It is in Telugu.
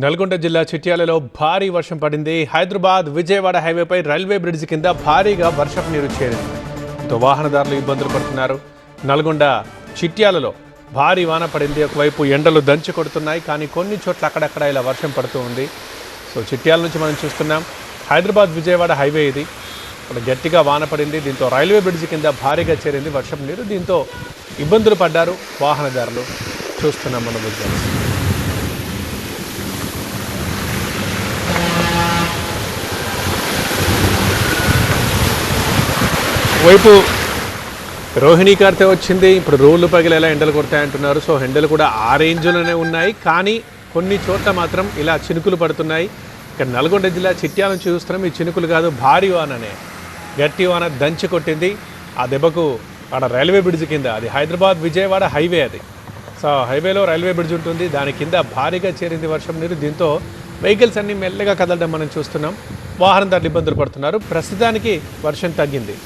నల్గొండ జిల్లా చిట్యాలలో భారీ వర్షం పడింది. హైదరాబాద్ విజయవాడ హైవేపై రైల్వే బ్రిడ్జి కింద భారీగా వర్షపు నీరు చేరింది. దీంతో వాహనదారులు ఇబ్బందులు పడుతున్నారు. నల్గొండ చిట్యాలలో భారీ వాన పడింది. ఒకవైపు ఎండలు దంచి కొడుతున్నాయి, కానీ కొన్ని చోట్ల అక్కడక్కడ ఇలా వర్షం పడుతూ ఉంది. సో చిట్యాల నుంచి మనం చూస్తున్నాం. హైదరాబాద్ విజయవాడ హైవే ఇది. ఇక్కడ గట్టిగా వాన పడింది. దీంతో రైల్వే బ్రిడ్జి కింద భారీగా చేరింది వర్షపు నీరు. దీంతో ఇబ్బందులు పడ్డారు వాహనదారులు. చూస్తున్నాం మన విజయాలు. వైపు రోహిణీ కార్తె వచ్చింది. ఇప్పుడు రోడ్లు పగిలేలా ఎండలు కొడతాయంటున్నారు. సో ఎండలు కూడా ఆ రేంజ్లోనే ఉన్నాయి, కానీ కొన్ని చోట్ల మాత్రం ఇలా చినుకులు పడుతున్నాయి. ఇక్కడ నల్గొండ జిల్లా చిట్యాల నుంచి చూస్తున్నాం. ఈ చినుకులు కాదు, భారీ వాననే, గట్టి వాన దంచి కొట్టింది. ఆ దెబ్బకు అక్కడ రైల్వే బ్రిడ్జ్ కింద, అది హైదరాబాద్ విజయవాడ హైవే అది. సో హైవేలో రైల్వే బ్రిడ్జ్ ఉంటుంది, దాని కింద భారీగా చేరింది వర్షం నీరు. దీంతో వెహికల్స్ అన్నీ మెల్లగా కదలడం మనం చూస్తున్నాం. వాహనదారులు ఇబ్బందులు పడుతున్నారు. ప్రస్తుతానికి వర్షం తగ్గింది.